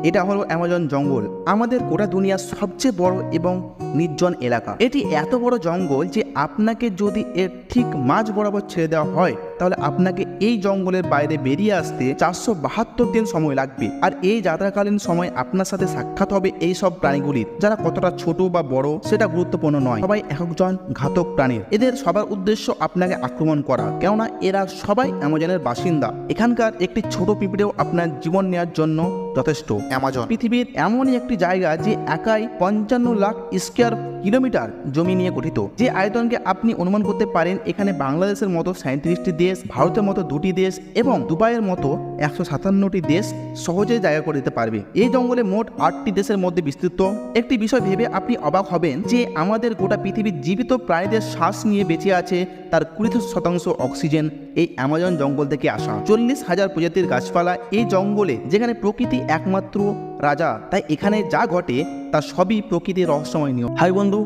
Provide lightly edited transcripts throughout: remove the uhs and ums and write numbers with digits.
এটা হলো অ্যামাজন জঙ্গল, আমাদের গোটা দুনিয়ার সবচেয়ে বড় এবং নির্জন এলাকা। এটি এত বড় জঙ্গল যে আপনাকে যদি এর ঠিক মাঝ বরাবর ছেড়ে দেওয়া হয় তাহলে আপনাকে এই জঙ্গলের বাইরে বেরিয়ে আসতে 472 দিন সময় লাগবে। আর এই যাত্রাকালীন সময় আপনার সাথে সাক্ষাৎ হবে এই সব প্রাণীগুলির, যারা কতটা ছোট বা বড় সেটা গুরুত্বপূর্ণ নয়, সবাই একজন ঘাতক প্রাণীর। এদের সবার উদ্দেশ্য আপনাকে আক্রমণ করা, কেননা এরা সবাই অ্যামাজনের বাসিন্দা। এখানকার একটি ছোট পিঁপড়েও আপনার জীবন নেওয়ার জন্য যথেষ্ট। অ্যামাজন পৃথিবীর এমনই একটি জায়গা যে একাই 55 লাখ স্কয়ার কিলোমিটার জমি নিয়ে গঠিত, যে আয়তনকে আপনি অনুমান করতে পারেন এখানে বাংলাদেশের মতো 37টি দেশ, ভারতের মতো 2টি দেশ এবং দুবাইয়ের মতো 157টি দেশ সহজে জায়গা করে দিতে পারবে। এই জঙ্গলে মোট 8টি দেশের মধ্যে বিস্তৃত। একটি বিষয় ভেবে আপনি অবাক হবেন যে আমাদের গোটা পৃথিবীর জীবিত প্রাণীদের শ্বাস নিয়ে বেঁচে আছে তার 20% অক্সিজেন এই অ্যামাজন জঙ্গল থেকে আসা। 40,000 প্রজাতির গাছপালা এই জঙ্গলে, যেখানে প্রকৃতি একমাত্র রাজা, তাই এখানে যা ঘটে তা সবই প্রকৃতির রহস্যময় নিয়ম। হাই বন্ধু,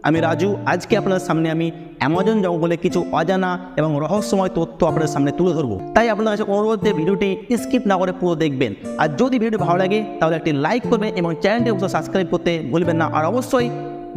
আমি রাজু। আজকে আপনার সামনে আমি অ্যামাজন জঙ্গলে কিছু অজানা এবং রহস্যময় তথ্য আপনার সামনে তুলে ধরবো। তাই আপনার কাছে অনুরোধ, ভিডিওটি স্কিপ না করে পুরো দেখবেন। আর যদি ভিডিও ভালো লাগে তাহলে একটি লাইক করবেন এবং চ্যানেলটি অবশ্যই সাবস্ক্রাইব করতে ভুলবেন না। আর অবশ্যই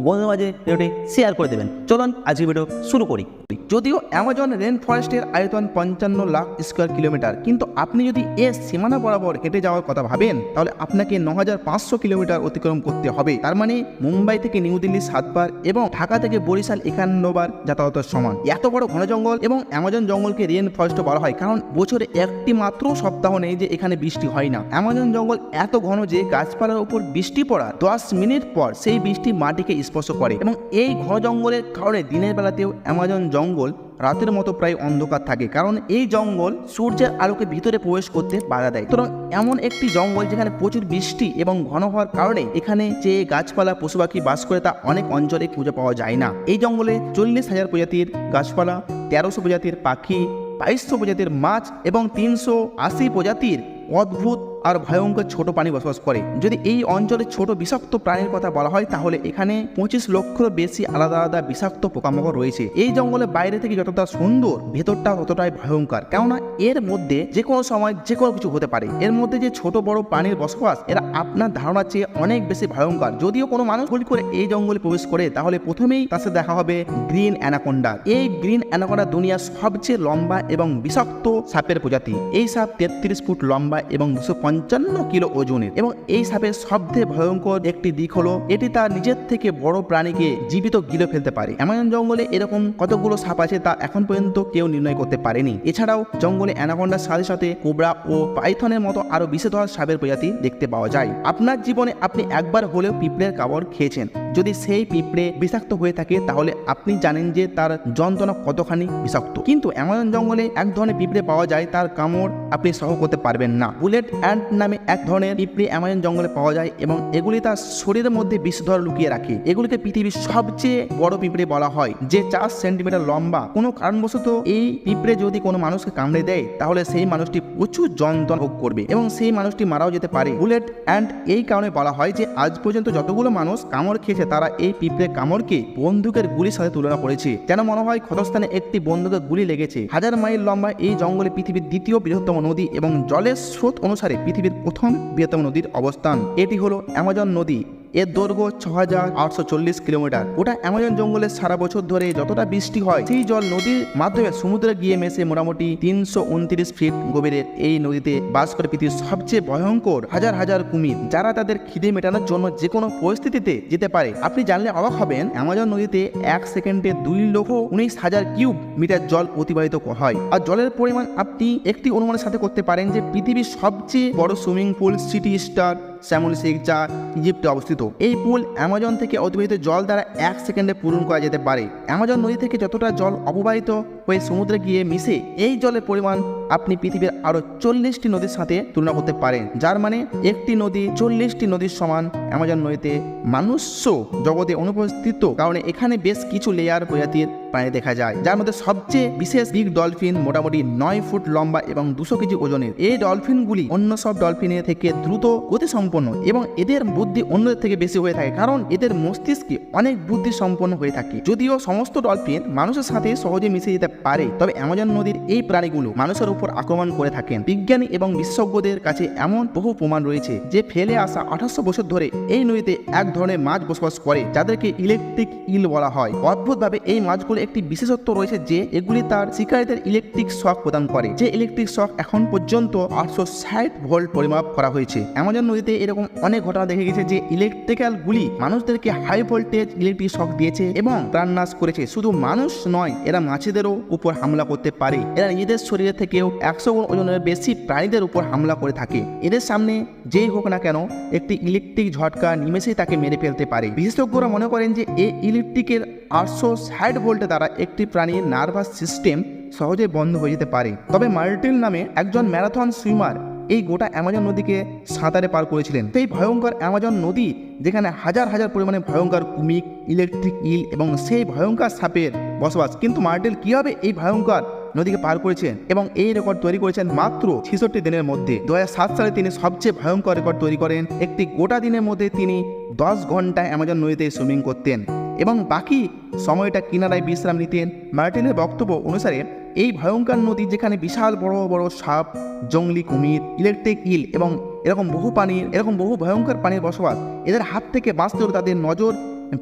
বন্ধুদের মাঝে ভিডিওটি শেয়ার করে দেবেন। চলুন আজকে ভিডিও শুরু করি। যদিও অ্যামাজন রেন ফরেস্টের আয়তন 55 লাখ স্কয়ার কিলোমিটার, কিন্তু আপনি যদি এর সীমানা বরাবর হেঁটে যাওয়ার কথা ভাবেন তাহলে আপনাকে 9500 কিলোমিটার অতিক্রম করতে হবে। তার মানে মুম্বাই থেকে নিউ দিল্লি 7 বার এবং ঢাকা থেকে বরিশাল 51 বার যাতায়াতের সমান। এত বড় ঘন জঙ্গল এবং অ্যামাজন জঙ্গলকে রেন ফরেস্ট বলা হয় কারণ বছরে একটি মাত্র সপ্তাহ নেই যে এখানে বৃষ্টি হয় না। অ্যামাজন জঙ্গল এত ঘন যে গাছপালার উপর বৃষ্টি পড়ার 10 মিনিট পর সেই বৃষ্টি মাটিকে স্পর্শ করে। এবং এই ঘন জঙ্গলের কারণে দিনের বেলাতেও অ্যামাজন জঙ্গল রাতের মতো প্রায় অন্ধকার থাকে, কারণ এই জঙ্গল সূর্যের আলোকে ভিতরে প্রবেশ করতে বাধা দেয়। সুতরাং এমন একটি জঙ্গল যেখানে প্রচুর বৃষ্টি এবং ঘন হওয়ার কারণে এখানে যে গাছপালা পশু পাখি বাস করে তা অনেক অঞ্চলে খুঁজে পাওয়া যায় না। এই জঙ্গলে 40,000 প্রজাতির গাছপালা, 1300 প্রজাতির পাখি, 2200 প্রজাতির মাছ এবং 380 প্রজাতির অদ্ভুত আর ভয়ঙ্কর ছোট প্রাণী বসবাস করে। যদি এই অঞ্চলে ছোট বিষাক্ত প্রাণীর কথা বলা হয় তাহলে এখানে 25 লক্ষের বেশি আলাদা আলাদা বিষাক্ত পোকামাকড় রয়েছে। এই জঙ্গলে বাইরে থেকে যতটা সুন্দর, ভেতরটা ততটাই ভয়ঙ্কর, কেননা এর মধ্যে যে কোনো সময় যে কোনো কিছু হতে পারে। এর মধ্যে যে ছোট বড় প্রাণীর বসবাস, এরা আপনার ধারণার চেয়ে অনেক বেশি ভয়ঙ্কর। যদিও কোনো মানুষ ভুল করে এই জঙ্গলে প্রবেশ করে তাহলে প্রথমেই তার সাথে দেখা হবে গ্রিন অ্যানাকোন্ডা। এই গ্রিন অ্যানাকোন্ডা দুনিয়ার সবচেয়ে লম্বা এবং বিষাক্ত সাপের প্রজাতি। এই সাপ 33 ফুট লম্বা এবং 255 কিলো ওজনের। এবং এই সাপের সবচেয়ে ভয়ঙ্কর একটি দিক হলো এটি তার নিজের থেকে বড় প্রাণীকে জীবিত গিলে ফেলতে পারে। অ্যামাজন জঙ্গলে এরকম কতগুলো সাপ আছে তা এখন পর্যন্ত কেউ নির্ণয় করতে পারেনি। এছাড়াও জঙ্গলে অ্যানাকোন্ডার সাথে সাথে কোবরা ও পাইথনের মতো আরো বিষধর সাপের প্রজাতি দেখতে পাওয়া যায়। আপনার জীবনে আপনি একবার হলেও পিঁপড়ের কামড় খেয়েছেন। যদি সেই পিঁপড়ে বিষাক্ত হয়ে থাকে তাহলে আপনি জানেন যে তার যন্ত্রণা কতখানি বিষাক্ত। কিন্তু অ্যামাজন জঙ্গলে এক ধরনের পিঁপড়ে পাওয়া যায়, তার কামড় আপনি সহ্য করতে পারবেন না। বুলেট অ্যান্ট নামে এক ধরনের পিঁপড়ে অ্যামাজন জঙ্গলে পাওয়া যায় এবং এগুলি তার শরীরের মধ্যে বিষধর লুকিয়ে রাখে। এগুলিকে পৃথিবীর সবচেয়ে বড় পিঁপড়ে বলা হয়, যে 4 সেন্টিমিটার লম্বা। কোনো কারণবশত এই পিঁপড়ে যদি কোনো মানুষকে কামড়ে দেয় তাহলে সেই মানুষটি প্রচুর যন্ত্রণা ভোগ করবে এবং সেই মানুষটি মারাও যেতে পারে। বুলেট অ্যান্ট এই কারণে বলা হয় যে আজ পর্যন্ত যতগুলো মানুষ কামড় খেয়েছে তারা এই পিঁপড়ে কামড়কে বন্দুকের গুলির সাথে তুলনা করেছে, যেন মনে হয় ক্ষতস্থানে একটি বন্দুকের গুলি লেগেছে। 1000 মাইল লম্বা এই জঙ্গলে পৃথিবীর দ্বিতীয় বৃহত্তম নদী এবং জলের স্রোত অনুসারে পৃথিবীর প্রথম বৃহত্তম নদীর অবস্থান। এটি হলো অ্যামাজন নদী। এর দৈর্ঘ্য 6840 কিলোমিটার। ওটা অ্যামাজন জঙ্গলে সারা বছর ধরে যতটা বৃষ্টি হয় সেই জল নদীর মাধ্যমে সমুদ্রে গিয়ে মেশে মোটামুটি 329 ফিট গভীরের এই নদীতে বাস করে পৃথিবীর সবচেয়ে ভয়ঙ্কর হাজার হাজার কুমির, যারা তাদের খিদে মেটানোর জন্য যে কোনো পরিস্থিতিতে যেতে পারে। আপনি জানলে অবাক হবেন অ্যামাজন নদীতে 1 সেকেন্ডে 2,19,000 কিউব মিটার জল অতিবাহিত হয়। আর জলের পরিমাণ আপনি একটি অনুমানের সাথে করতে পারেন যে পৃথিবীর সবচেয়ে বড় swimming pool city star Samuel Sheikh, যা ইজিপ্টে অবস্থিত। এই পুল অ্যামাজন থেকে অতিবাহিত জল দ্বারা 1 সেকেন্ডে পূরণ করা যেতে পারে। অ্যামাজন নদী থেকে যতটা জল অপবাহিত হয়ে সমুদ্রে গিয়ে মিশে, এই জলের পরিমাণ আপনি পৃথিবীর আরো 40টি নদীর সাথে তুলনা করতে পারেন, যার মানে একটি নদী 40টি নদীর সমান। অ্যামাজন নদীতে মানুষ্য জগতে অনুপস্থিত কারণে এখানে বেশ কিছু লেয়ার প্রজাতির প্রাণী দেখা যায়, যার মধ্যে সবচেয়ে বিশেষ বিগ ডলফিন, মোটামুটি 9 ফুট লম্বা এবং 200 কেজি ওজনের। এই ডলফিনগুলি অন্য সব ডলফিনের থেকে দ্রুত গতিসম্পন্ন এবং এদের বুদ্ধি অন্যদের থেকে বেশি হয়ে থাকে, কারণ এদের মস্তিষ্কে অনেক বুদ্ধি সম্পন্ন হয়ে থাকে। যদিও সমস্ত ডলফিন মানুষের সাথে সহজে মিশে যেতে পারে, তবে অ্যামাজন নদীর এই প্রাণীগুলো মানুষের উপর আক্রমণ করে থাকেন। বিজ্ঞানী এবং বিশেষজ্ঞদের কাছে এমন বহু প্রমাণ রয়েছে যে ফেলে আসা 1800 বছর ধরে এই নদীতে এক ধরনের মাছ বসবাস করে যাদেরকে ইলেকট্রিক ইল বলা হয়। অদ্ভুতভাবে এই মাছগুলো একটি বিশেষত্ব রয়েছে যে এগুলি তার শিকারীদের ইলেকট্রিক শক প্রদান করে, যে ইলেকট্রিক শক এখন পর্যন্ত 860 ভোল্ট পরিমাপ করা হয়েছে। অ্যামাজন নদীতে এরকম অনেক ঘটনা দেখা গেছে যে ইলেকট্রিক্যাল গুলি মানুষদেরকে হাই ভোল্টেজ ইলেকট্রিক শক দিয়েছে এবং প্রাণনাশ করেছে। শুধু মানুষ নয়, এরা মাছেদেরও উপর হামলা করতে পারে। এরা নিজেদের শরীরে থেকেও 100 গুণ ওজনের বেশি প্রাণীদের উপর হামলা করে থাকে। এদের সামনে যেই হোক না কেন একটি ইলেকট্রিক ঝটকা নিমেষেই তাকে মেরে ফেলতে পারে। বিশেষজ্ঞরা মনে করেন যে এই ইলেকট্রিকের 860 ভোল্টে দ্বারা একটি প্রাণীর নার্ভাস সিস্টেম সহজে বন্ধ হয়ে যেতে পারে। তবে মার্টিল নামে একজন ম্যারাথন সুইমার এই গোটা অ্যামাজন নদীকে সাঁতারে পার করেছিলেন। সেই ভয়ঙ্কর অ্যামাজন নদী যেখানে হাজার হাজার পরিমাণে ভয়ঙ্কর কুমির, ইলেকট্রিক ইল এবং সেই ভয়ঙ্কর সাপের বসবাস, কিন্তু মার্টিল কীভাবে এই ভয়ঙ্কর নদীকে পার করেছেন এবং এই রেকর্ড তৈরি করেছেন মাত্র 66 দিনের মধ্যে। 2007 সালে তিনি সবচেয়ে ভয়ঙ্কর রেকর্ড তৈরি করেন। একটি গোটা দিনের মধ্যে তিনি 10 ঘন্টা অ্যামাজন নদীতে সুইমিং করতেন এবং বাকি সময়টা কিনারায় বিশ্রাম নিতেন। মার্টিনের বক্তব্য অনুসারে এই ভয়ঙ্কর নদী যেখানে বিশাল বড় বড় সাপ, জঙ্গলি কুমির, ইলেকট্রিক ইল এবং এরকম বহু ভয়ঙ্কর প্রাণীর বসবাস, এদের হাত থেকে বাঁচতেও তাদের নজর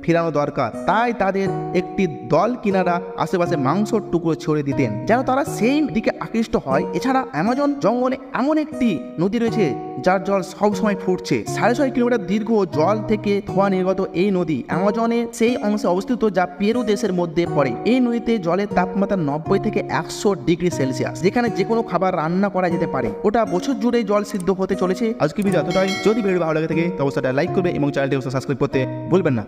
ফেরানো দরকার। তাই তাদের একটি দল কিনারা আশেপাশে মাংসর টুকরো ছড়িয়ে দিতেন যেন তারা সেই দিকে আকৃষ্ট হয়। এছাড়া অ্যামাজন জঙ্গলে এমন একটি নদী রয়েছে যার জল সবসময় ফুটছে। 6.5 কিলোমিটার দীর্ঘ জল থেকে ধোঁয়া নির্গত এই নদী অ্যামাজনের সেই অংশে অবস্থিত যা পেরু দেশের মধ্যে পড়ে। এই নদীতে জলের তাপমাত্রা 90 থেকে 100 ডিগ্রি সেলসিয়াস, যেখানে যে কোনো খাবার রান্না করা যেতে পারে। ওটা বছর জুড়ে জল সিদ্ধ হতে চলেছে। আজকে ভিডিও এতটাই। যদি ভিডিও ভালো লাগে থাকে তো অবশ্যই লাইক করবে এবং চ্যানেলটি সাবস্ক্রাইব করতে ভুলবেন না।